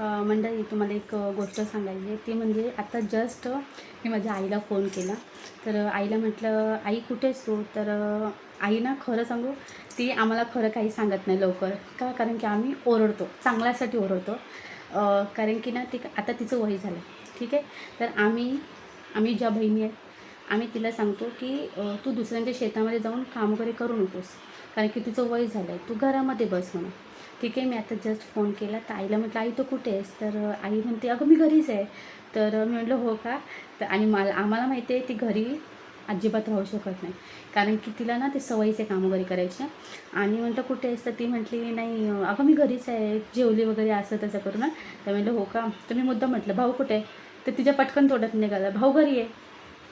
मंडळी तुम्हाला एक गोष्ट सांगायची आहे, ती म्हणजे आता जस्ट मी माझ्या आईला फोन केला. तर आईला म्हटलं, आई कुठेस तू? तर आई ना खरं सांगू, ती आम्हाला खरं काही सांगत नाही लवकर. का? कारण की आम्ही ओरडतो, चांगल्यासाठी ओरडतो. कारण की ना ती आता तिचं वय झालं, ठीक आहे. तर आम्ही ज्या बहिणी आहेत, आम्ही तिला सांगतो की तू दुसऱ्यांच्या शेतामध्ये जाऊन काम वगैरे करू नकोस, कारण की तिचं वय झालं आहे, तू घरामध्ये बस म्हणून. ठीक आहे. मी आता जस्ट फोन केला, तर आईला म्हटलं, आई तू कुठे आहेस? तर आई म्हणते, अगं मी घरीच आहे. तर मी म्हटलं हो का? तर आणि आम्हाला माहिती आहे ती घरी अजिबात राहू शकत नाही, कारण की तिला ना ते सवयीचे काम वगैरे करायचे. आणि म्हटलं कुठे आहेस? तर ती म्हटली, नाही अगं मी घरीच आहे, जेवली वगैरे असं तसं करू ना. तर म्हटलं हो का? तर मी मुद्दाम म्हटलं, भाऊ कुठे आहे? तर तिच्या पटकन तोंडात निघाला, भाऊ घरी आहे.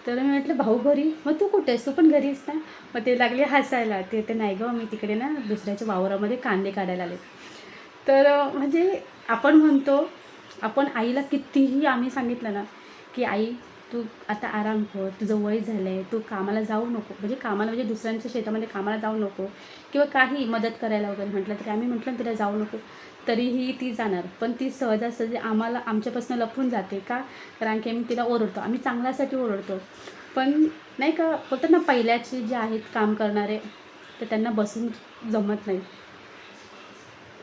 तर मी म्हटलं, भाऊ घरी? मग तू कुठे आहेस? तू पण घरीच ना? मग ते लागले हसायला. ते नाही गं, मी तिकडे ना दुसऱ्याच्या वावरामध्ये कांदे काढायला आले. तर म्हणजे आपण म्हणतो, आपण आईला कितीही आम्ही सांगितलं ना, की आई तू आता आराम कर, तुझं वय झालं आहे, तू कामाला जाऊ नको, म्हणजे दुसऱ्यांच्या शेतामध्ये कामाला जाऊ नको किंवा काही मदत करायला वगैरे म्हटलं तरी आम्ही म्हटलं तिला जाऊ नको, तरीही ती जाणार. पण ती सहजासहजी आमच्यापासून लपून जाते. का? कारण की आम्ही तिला ओरडतो, आम्ही चांगल्यासाठी ओरडतो. पण नाही का, बोलतात ना पहिल्याचे जे आहेत काम करणारे, तर त्यांना बसून जमत नाही.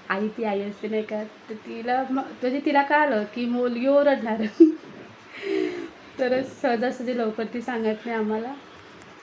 आई ती आई असते नाही का, तर तिला म्हणजे तिला कळालं की मुलगी ओरडणार. तर सहजासहजी लवकर ती सांगत नाही आम्हाला.